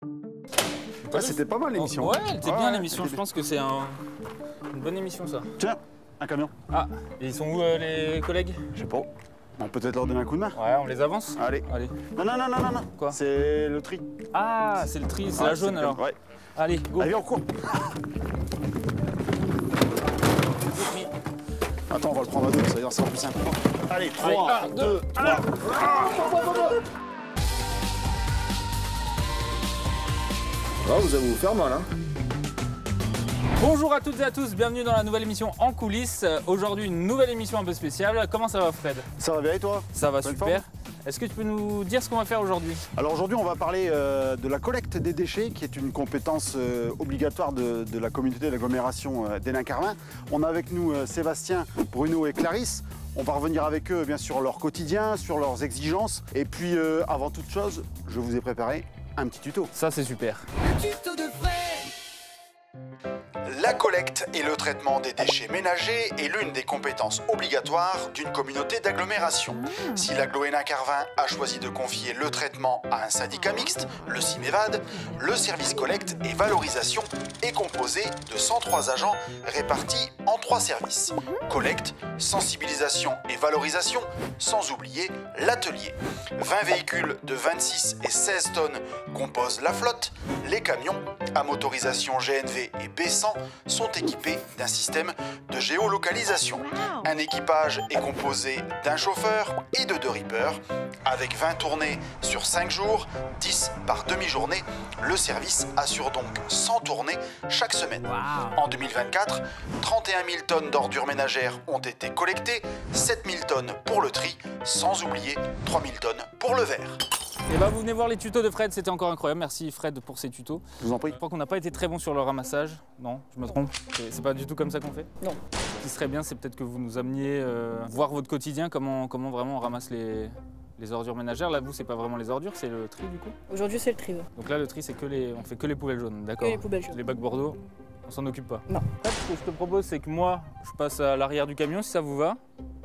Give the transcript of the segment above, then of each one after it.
Ouais, c'était pas mal l'émission. Ouais, elle était bien l'émission. Je pense que c'est une bonne émission ça. Tiens, un camion. Ah, et ils sont où les collègues? Je sais pas. On peut peut-être leur donner un coup de main. Ouais, on les avance. Allez. Allez. Non. Quoi? C'est le tri. Ah, c'est le tri, c'est la jaune alors. Ouais. Allez, go. Allez, on court. Attends, on va le prendre à deux, ça va dire c'est plus simple. Allez, 3, 2, 1. Vous allez vous faire mal, hein. Bonjour à toutes et à tous, bienvenue dans la nouvelle émission En coulisses. Aujourd'hui, une nouvelle émission un peu spéciale. Comment ça va, Fred? Ça va bien et toi? Ça va Bonne super. forme. Est-ce que tu peux nous dire ce qu'on va faire aujourd'hui? Alors aujourd'hui, on va parler de la collecte des déchets, qui est une compétence obligatoire de la communauté d'agglomération d'Hénin-Carvin. On a avec nous Sébastien, Bruno et Clarisse. On va revenir avec eux, bien sûr, sur leur quotidien, sur leurs exigences. Et puis, avant toute chose, je vous ai préparé un petit tuto. Ça, c'est super. Tuto de Fred. La collecte et le traitement des déchets ménagers est l'une des compétences obligatoires d'une communauté d'agglomération. Si l'agglo Hénin-Carvin a choisi de confier le traitement à un syndicat mixte, le CIMEVAD, le service collecte et valorisation est composé de 103 agents répartis en 3 services. Collecte, sensibilisation et valorisation, sans oublier l'atelier. 20 véhicules de 26 et 16 tonnes composent la flotte. Les camions, à motorisation GNV et B100, sont équipés d'un système de géolocalisation. Un équipage est composé d'un chauffeur et de 2 rippers. Avec 20 tournées sur 5 jours, 10 par demi-journée, le service assure donc 100 tournées chaque semaine. En 2024, 31 000 tonnes d'ordures ménagères ont été collectées, 7 000 tonnes pour le tri, sans oublier 3 000 tonnes pour le verre. Et bah vous venez voir les tutos de Fred, c'était encore incroyable. Merci Fred pour ces tutos. Je vous en prie. Je crois qu'on n'a pas été très bon sur le ramassage. Non, je me trompe. C'est pas du tout comme ça qu'on fait? Non. Ce qui serait bien, c'est peut-être que vous nous ameniez voir votre quotidien, comment vraiment on ramasse les ordures ménagères. Là, vous, c'est pas vraiment les ordures, c'est le tri du coup. Aujourd'hui, c'est le tri. Ouais. Donc là, le tri, c'est on fait que les poubelles jaunes, d'accord? Que les poubelles jaunes. Les bacs Bordeaux, on s'en occupe pas. Non. Ce que je te propose, c'est que moi, je passe à l'arrière du camion, si ça vous va.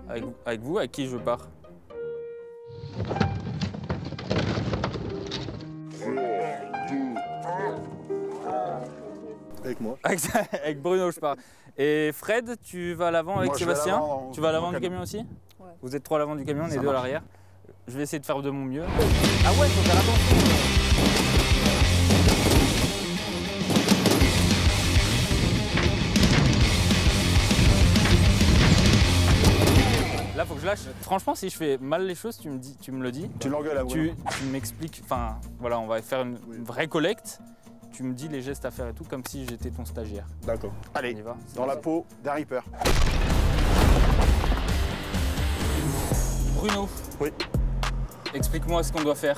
Avec qui je pars? Avec moi. Avec Bruno, je pars. Et Fred, tu vas à l'avant avec Moi, je vais à Sébastien? l'avant, Tu vas à l'avant dans du le camion aussi? Ouais. Vous êtes 3 à l'avant du camion, on est Ça 2 à marche. l'arrière. Je vais essayer de faire de mon mieux. Ah ouais, faut faire attention. Là, faut que je lâche. Franchement, si je fais mal les choses, tu me le dis. Tu l'engueules à vous. Tu m'expliques, enfin voilà, on va faire une vraie collecte. Tu me dis les gestes à faire et tout, comme si j'étais ton stagiaire. D'accord. Allez, On y va. dans la peau d'un ripper. Bruno, Oui. explique-moi ce qu'on doit faire.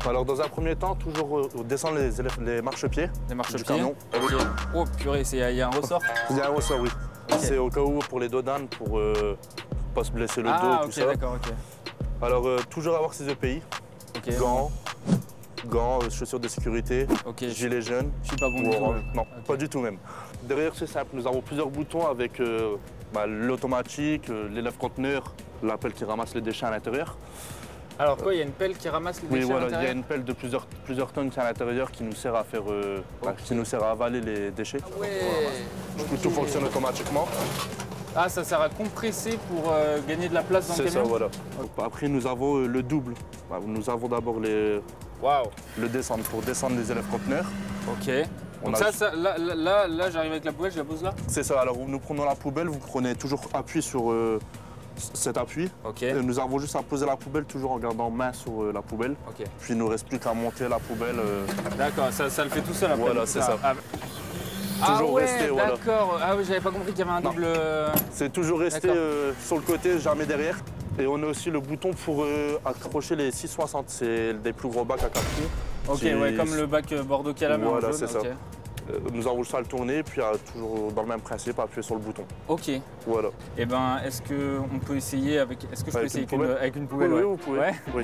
Alors, dans un premier temps, toujours descendre les marchepieds. Les Du marchepieds. camion. Ok. Oh purée, il y a un ressort. Il y a un ressort, oui. Ok. C'est au cas où pour les dodanes, pour pas se blesser le dos, Ah tout ok, ça. d'accord, ok. Alors, toujours avoir ses EPI, Ok. gants, chaussures de sécurité, Ok, gilet jaune. je suis pas bon ou du tout. orange. Non, Ok. pas du tout même. Derrière, c'est simple. Nous avons plusieurs boutons avec l'automatique, l'élève-conteneur, la pelle qui ramasse les déchets à l'intérieur. Alors quoi, il y a une pelle qui ramasse les Oui, déchets à voilà, il y a l'intérieur? une pelle de plusieurs tonnes qui est à l'intérieur qui nous sert à faire, qui nous sert à avaler les déchets. Ouais. Tout fonctionne automatiquement. Ah, ça sert à compresser pour gagner de la place dans le C'est ça, camion? voilà. Après, nous avons le double. Nous avons d'abord Waouh. le descendre pour descendre les élèves conteneurs. Ok. On Donc a- là j'arrive avec la poubelle, je la pose là? C'est ça. Alors, nous prenons la poubelle, vous prenez toujours appui sur cet appui. Ok. Et nous avons juste à poser la poubelle toujours en gardant main sur la poubelle. Ok. Puis il nous reste plus qu'à monter la poubelle. D'accord, ça le fait tout seul après. Voilà, donc c'est ça. Ah Toujours ouais, rester, voilà. d'accord. Ah oui, j'avais pas compris qu'il y avait un Non. double. C'est toujours rester D'accord. sur le côté, jamais derrière. Et on a aussi le bouton pour accrocher les 660. C'est des plus gros bacs à 4 trous. Ok, Qui- ouais, comme le bac Bordeaux qui a la main Voilà, en jaune. c'est ça. Ok. Nous avons juste à le tourner, puis toujours dans le même principe, appuyer sur le bouton. Ok. Voilà. Et ben, est-ce qu'on peut essayer avec. Est-ce que je peux Avec essayer une poubelle avec une poubelle? Oui, ouais. vous pouvez. Ouais. Oui.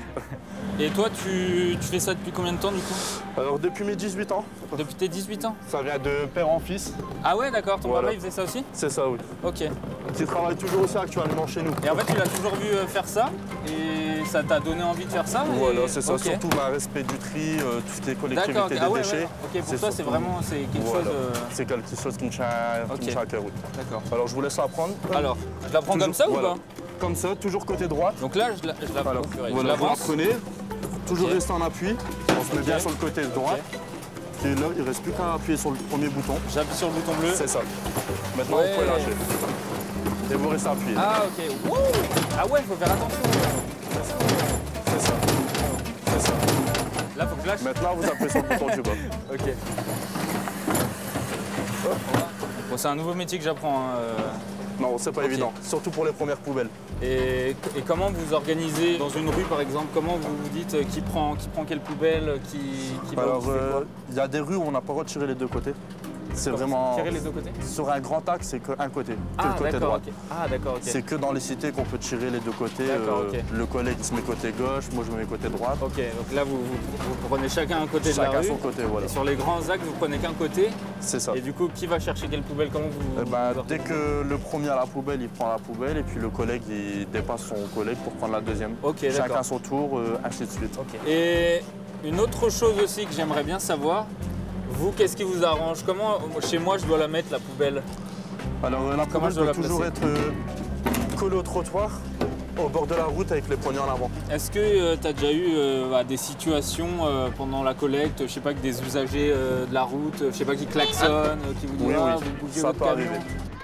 Et toi, tu fais ça depuis combien de temps du coup? Alors, depuis mes 18 ans, Depuis tes 18 ans? ça vient de père en fils. Ah ouais, d'accord. Ton Voilà. papa il faisait ça aussi? C'est ça, oui. Ok. Qui travaille toujours aussi actuellement chez nous. Et en fait, tu l'as toujours vu faire ça. Et ça t'a donné envie de faire ça? Voilà, c'est ça. Ok. Surtout respect du tri, tout ce qui est collectivité D'accord, des ah ouais, déchets. ouais. Ok, pour toi, c'est surtout- vraiment quelque Voilà. chose. C'est quelque chose qui me tient, Ok. qui me tient à cœur, oui. D'accord. Alors je vous laisse apprendre. Alors, je la prends Toujours- comme ça voilà. ou pas? Comme ça, toujours côté droite. Donc là, je la Alors, prends. Je voilà, vous la l'avance. prenez, toujours Ok. rester en appui. On se met bien Ok. sur le côté droit. Et là, il ne reste plus qu'à appuyer sur le premier bouton. J'appuie sur le bouton bleu. C'est ça. Maintenant, Ouais. vous pouvez lâcher. Et vous restez appuyé. Ah, ok. Wouh. Ah ouais, faut faire attention. C'est ça. C'est ça. Là, faut que je lâche. Maintenant, vous appuyez sur le bouton du bas. Ok. Bon, c'est un nouveau métier que j'apprends. Hein. Non, c'est pas Ok. évident. Surtout pour les premières poubelles. Et comment vous organisez dans une rue, par exemple? Comment vous vous dites qui prend quelle poubelle, qui va Alors, où, qui fait quoi? il y a des rues où on n'a pas le droit de tirer les deux côtés. C'est Comment ça, vraiment. tirer les deux côtés? Sur un grand axe, c'est qu'un côté, que Ah, le côté d'accord, droit. ok. Ah, d'accord, ok. C'est que dans les cités qu'on peut tirer les deux côtés. D'accord, ok. Le collègue il se met côté gauche, moi je me mets côté droite. Ok, donc là, vous prenez chacun un côté de la Chacun rue. son côté, voilà. Et sur les grands axes, vous prenez qu'un côté. C'est ça. Et du coup, qui va chercher quelle poubelle? Comment vous... Eh ben, vous dès que le premier a la poubelle, il prend la poubelle et puis le collègue il dépasse son collègue pour prendre la deuxième. Ok, Chacun d'accord. son tour, ainsi de suite. Ok. Et une autre chose aussi que j'aimerais bien savoir, vous, qu'est-ce qui vous arrange? Comment, chez moi, je dois la mettre, la poubelle? Alors la Comment poubelle je dois doit la toujours placer? être collée au trottoir, au bord de la route avec les poignets en avant. Est-ce que tu as déjà eu des situations pendant la collecte, je sais pas, que des usagers de la route, je sais pas, qui klaxonnent, qui vous disent Oui, ah, oui, vous bougez ça votre peut camion? arriver.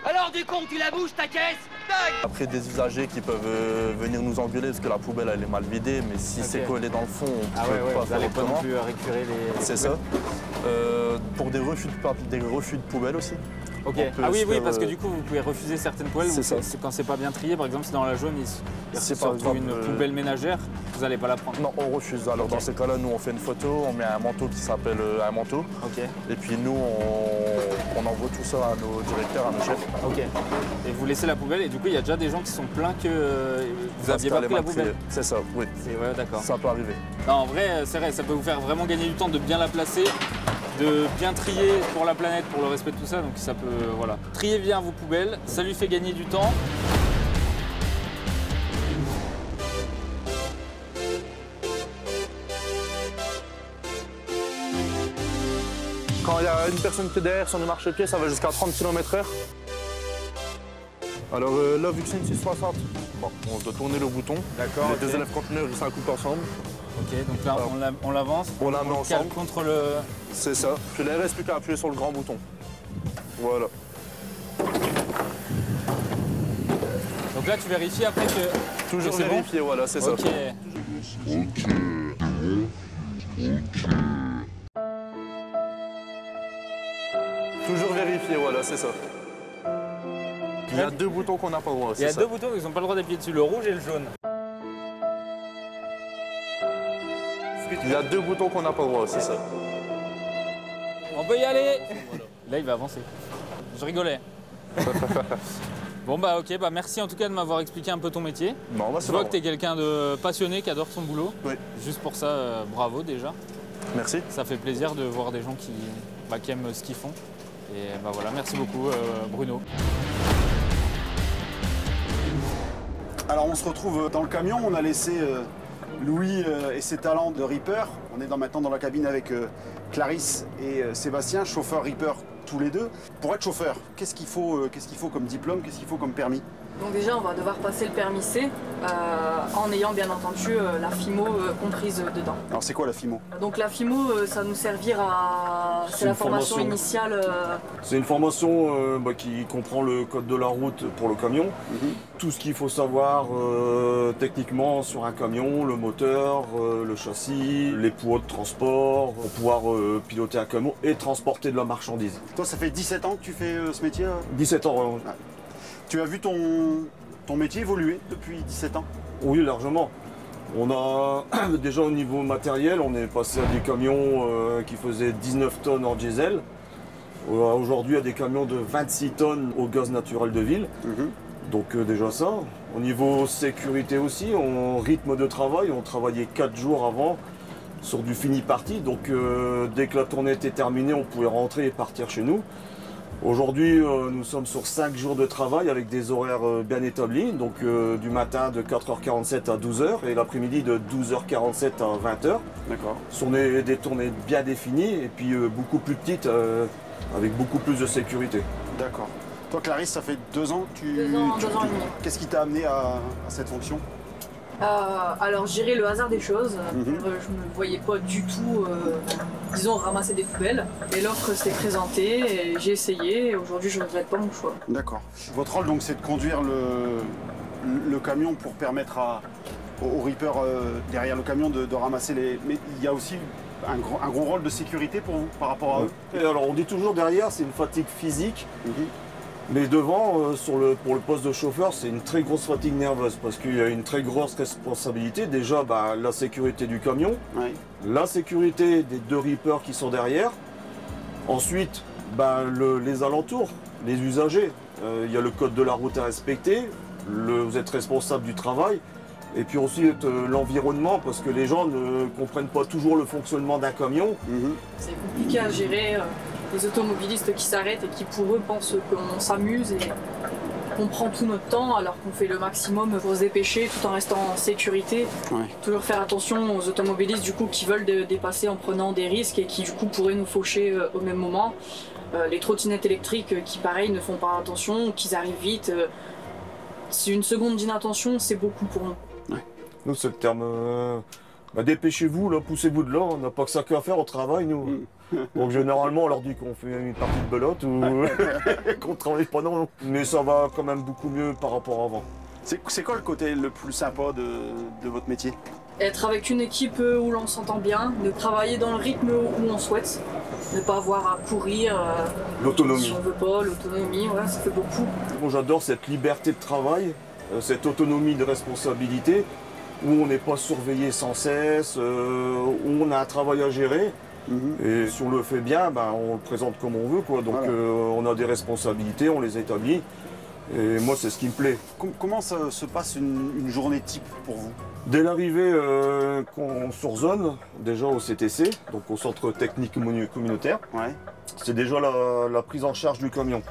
Alors du con, tu la bouges ta caisse? Après des usagers qui peuvent venir nous engueuler parce que la poubelle elle est mal vidée, mais si Ok. c'est collé dans le fond, on Ah peut ouais, ouais, pas vous faire n'allez pas non autrement. plus récupérer les... C'est ça. Pour des refus de poubelle aussi. Ok. On peut Ah oui, se oui, faire, parce que du coup, vous pouvez refuser certaines poubelles. c'est ça. Quand c'est pas bien trié, par exemple, si dans la jaune, il C'est se par retrouve une exemple, poubelle ménagère, vous n'allez pas la prendre. Non, on refuse. Alors dans Ok. ces cas-là, nous on fait une photo, on met un manteau qui s'appelle un manteau. Ok. Et puis nous, on envoie tout ça à nos directeurs, à nos chefs. Ok. Et vous laissez la poubelle, et du coup, il y a déjà des gens qui sont plaints que vous Parce aviez qu'elle pas est pris la mal poubelle. triée. C'est ça, oui. Ouais, d'accord. Ça peut arriver. Non, en vrai, c'est vrai, ça peut vous faire vraiment gagner du temps de bien la placer, de bien trier pour la planète, pour le respect de tout ça. Donc ça peut, voilà. Triez bien vos poubelles, ça lui fait gagner du temps. Quand il y a une personne qui est derrière sur le marchepied, ça va jusqu'à 30 km/h. Alors là, vu que c'est une 660, bon, on doit tourner le bouton. D'accord. Les deux élèves conteneurs, ils s'accoupent ensemble. Ok, donc là, on l'avance. On la met le cale ensemble. contre le... C'est ça. Puis là, il ne reste plus qu'à appuyer sur le grand bouton. Voilà. Donc là, tu vérifies après que... Toujours que c'est bon. vérifier, voilà, c'est ça. Ok. Toujours vérifier, voilà, c'est ça. Il y a deux boutons qu'on n'a pas le droit, Il y a c'est ça. deux boutons, ils n'ont pas le droit d'appuyer dessus, le rouge et le jaune. Il y a deux boutons qu'on n'a pas le droit, c'est ça. On peut y aller. Là, il va avancer. Je rigolais. Bon bah ok, bah merci en tout cas de m'avoir expliqué un peu ton métier. Non, bah, Je c'est vois pas que tu es quelqu'un de passionné, qui adore son boulot. Oui. Juste pour ça, bravo déjà. Merci. Ça fait plaisir de voir des gens qui aiment ce qu'ils font. Et bah voilà, merci beaucoup Bruno. Alors on se retrouve dans le camion, on a laissé Louis et ses talents de Reaper. On est maintenant dans la cabine avec Clarisse et Sébastien, chauffeur Reaper tous les deux. Pour être chauffeur, qu'est-ce qu'il faut comme diplôme, qu'est-ce qu'il faut comme permis? Donc déjà, on va devoir passer le permis C en ayant bien entendu la FIMO comprise dedans. Alors c'est quoi la FIMO? Donc la FIMO, ça nous servira, c'est la une formation formation. initiale. C'est une formation qui comprend le code de la route pour le camion, tout ce qu'il faut savoir techniquement sur un camion, le moteur, le châssis, les poids de transport, pour pouvoir piloter un camion et transporter de la marchandise. Toi ça fait 17 ans que tu fais ce métier? 17 ans, Tu as vu ton métier évoluer depuis 17 ans? oui largement. On a déjà au niveau matériel, on est passé à des camions qui faisaient 19 tonnes en diesel. Aujourd'hui, à des camions de 26 tonnes au gaz naturel de ville. Donc déjà ça. Au niveau sécurité aussi, on rythme de travail, on travaillait 4 jours avant sur du fini parti. Donc dès que la tournée était terminée, on pouvait rentrer et partir chez nous. Aujourd'hui, nous sommes sur 5 jours de travail avec des horaires bien établis, donc du matin de 4h47 à 12h et l'après-midi de 12h47 à 20h. D'accord. Ce sont des tournées bien définies et puis beaucoup plus petites avec beaucoup plus de sécurité. D'accord. Toi, Clarisse, ça fait 2 ans que tu... 2 ans et demi. Qu'est-ce qui t'a amené à cette fonction? Alors, je dirais le hasard des choses. Mhm. Je ne me voyais pas du tout, disons, ramasser des poubelles. Et l'offre s'est présentée, et j'ai essayé, et aujourd'hui, je ne regrette pas mon choix. D'accord. Votre rôle, donc, c'est de conduire le camion pour permettre aux Reapers derrière le camion de ramasser les... Mais il y a aussi un gros rôle de sécurité pour vous, par rapport à eux? Et alors, on dit toujours derrière, c'est une fatigue physique. Mhm. Mais devant, pour le poste de chauffeur, c'est une très grosse fatigue nerveuse parce qu'il y a une très grosse responsabilité. Déjà, la sécurité du camion, Oui. la sécurité des 2 Reapers qui sont derrière. Ensuite, les alentours, les usagers. Il y a le code de la route à respecter. Vous êtes responsable du travail. Et puis aussi l'environnement parce que les gens ne comprennent pas toujours le fonctionnement d'un camion. Mhm. C'est compliqué à gérer. Les automobilistes qui s'arrêtent et qui pour eux pensent qu'on s'amuse et qu'on prend tout notre temps alors qu'on fait le maximum pour se dépêcher tout en restant en sécurité. Ouais. Toujours faire attention aux automobilistes du coup qui veulent dépasser en prenant des risques et qui du coup pourraient nous faucher au même moment. Les trottinettes électriques qui pareil ne font pas attention, qu'ils arrivent vite. Si une seconde d'inattention, c'est beaucoup pour nous. Nous, c'est le terme. Dépêchez-vous, là, poussez-vous de là, on n'a pas que ça qu'à faire au travail, nous. Donc généralement, on leur dit qu'on fait une partie de belote ou qu'on travaille pas, non. Mais ça va quand même beaucoup mieux par rapport à avant. C'est quoi le côté le plus sympa de votre métier? Être avec une équipe où l'on s'entend bien, de travailler dans le rythme où on souhaite, ne pas avoir à courir. L'autonomie. Si on veut pas, l'autonomie, ouais, ça fait beaucoup. Moi, j'adore cette liberté de travail, cette autonomie de responsabilité, où on n'est pas surveillé sans cesse, où on a un travail à gérer. Et si on le fait bien, on le présente comme on veut, quoi. Donc Voilà. on a des responsabilités, on les établit. Et moi, c'est ce qui me plaît. Comment ça se passe une journée type pour vous? Dès l'arrivée sur zone, déjà au CTC, donc au centre technique communautaire, Ouais. c'est déjà la prise en charge du camion.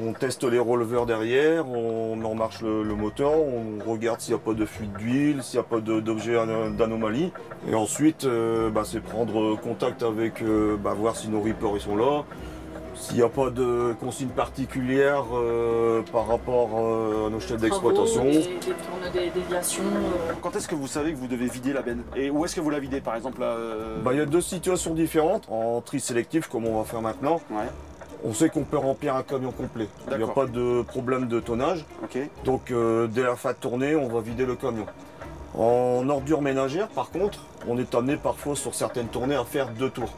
On teste les releveurs derrière, on met en marche le moteur, on regarde s'il n'y a pas de fuite d'huile, s'il n'y a pas d'objet d'anomalie. Et ensuite, c'est prendre contact avec, voir si nos Reapers ils sont là, s'il n'y a pas de consigne particulière par rapport à nos chefs d'exploitation. Des déviations. Quand est-ce que vous savez que vous devez vider la benne? Et où est-ce que vous la videz, par exemple là, Il y a 2 situations différentes. En tri sélectif, comme on va faire maintenant, Ouais. on sait qu'on peut remplir un camion complet. Il n'y a D'accord. pas de problème de tonnage. Ok. Donc dès la fin de tournée, on va vider le camion. En ordure ménagère, par contre, on est amené parfois sur certaines tournées à faire 2 tours.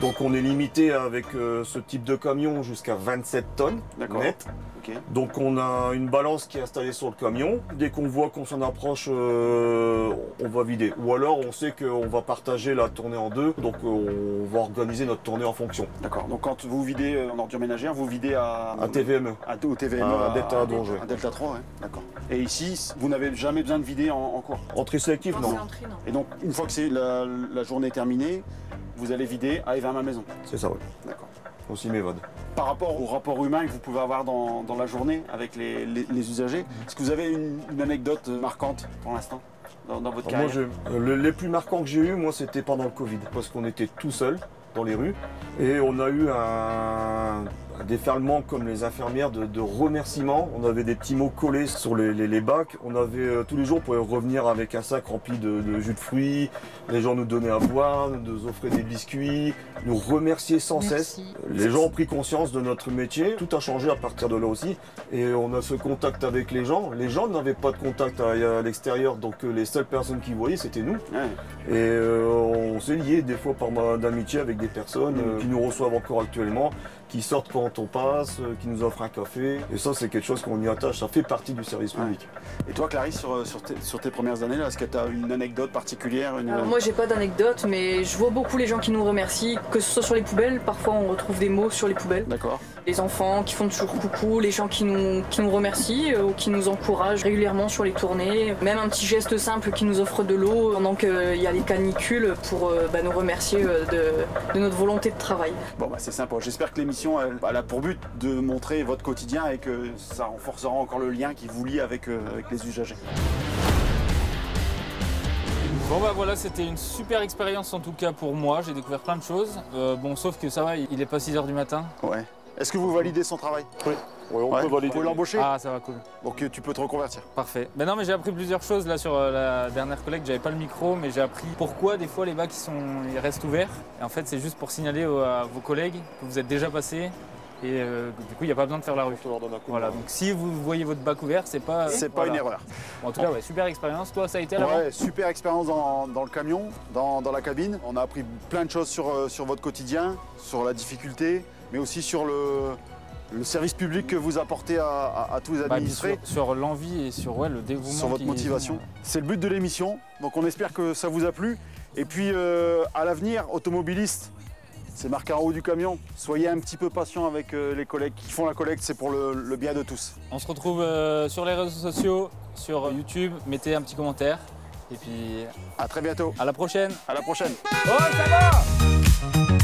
Donc on est limité avec ce type de camion jusqu'à 27 tonnes D'accord. net. Ok. Donc on a une balance qui est installée sur le camion. Dès qu'on voit qu'on s'en approche, on va vider. Ou alors on sait qu'on va partager la tournée en 2, donc on va organiser notre tournée en fonction. D'accord. Donc quand vous videz en ordure ménagère, vous videz à TVME. au TVME, À Delta Donge, ouais. à Delta 3, ouais. D'accord. Et ici, vous n'avez jamais besoin de vider en cours. En tri sélectif, Non, non. c'est un tri, non. Et donc, une fois que c'est la journée terminée, vous allez vider à vers ma maison. C'est ça, oui. D'accord. Aussi m'évade. Par rapport au rapport humain que vous pouvez avoir dans la journée avec les usagers, est-ce que vous avez une anecdote marquante pour l'instant dans votre Alors carrière? moi, les plus marquants que j'ai eu, moi, c'était pendant le Covid, parce qu'on était tout seul dans les rues et on a eu un déferlement comme les infirmières de remerciements. On avait des petits mots collés sur les bacs. On avait tous les jours pour revenir avec un sac rempli de jus de fruits. Les gens nous donnaient à boire, nous offraient des biscuits, nous remerciaient sans cesse. Les gens ont pris conscience de notre métier. Tout a changé à partir de là aussi. Et on a ce contact avec les gens. Les gens n'avaient pas de contact à l'extérieur, donc les seules personnes qui voyaient, c'était nous. Ouais. Et on s'est liés des fois par d'amitié avec des personnes qui nous reçoivent encore actuellement, qui sortent quand on passe, qui nous offrent un café. Et ça, c'est quelque chose qu'on y attache, ça fait partie du service public. Et toi, Clarisse, sur tes premières années, est-ce que tu as une anecdote particulière Alors moi j'ai pas d'anecdote, mais je vois beaucoup les gens qui nous remercient, que ce soit sur les poubelles, parfois on retrouve des mots sur les poubelles. D'accord. Les enfants qui font toujours coucou, les gens qui nous remercient ou qui nous encouragent régulièrement sur les tournées. Même un petit geste simple qui nous offre de l'eau pendant qu'il y a les canicules pour nous remercier de notre volonté de travail. Bon, c'est sympa. J'espère que l'émission elle a pour but de montrer votre quotidien et que ça renforcera encore le lien qui vous lie avec les usagers. Bon bah voilà, c'était une super expérience en tout cas pour moi, j'ai découvert plein de choses. Bon, sauf que ça va, il est pas 6 h du matin. Ouais. Est-ce que vous validez son travail? Oui, on peut valider. Vous pouvez l'embaucher? Ah, ça va, cool. Donc tu peux te reconvertir. Parfait. Mais non, mais j'ai appris plusieurs choses là sur la dernière collecte. J'avais pas le micro, mais j'ai appris pourquoi des fois les bacs ils restent ouverts. Et en fait, c'est juste pour signaler à vos collègues que vous êtes déjà passés. Et du coup, il n'y a pas besoin de faire la rue. Voilà, donc si vous voyez votre bac ouvert, c'est pas une erreur. Bon, en tout cas, ouais, super expérience. Toi, ça a été à l'avant? Ouais, super expérience dans le camion, dans la cabine. On a appris plein de choses sur votre quotidien, sur la difficulté, mais aussi sur le service public que vous apportez à tous les administrés. Sur l'envie et sur le dévouement. Sur votre motivation. C'est le but de l'émission, donc on espère que ça vous a plu. Et puis à l'avenir, automobilistes, c'est marqué en haut du camion. Soyez un petit peu patient avec les collègues qui font la collecte, c'est pour le bien de tous. On se retrouve sur les réseaux sociaux, sur YouTube. Mettez un petit commentaire. Et puis à très bientôt. À la prochaine. À la prochaine. Oh, ça va!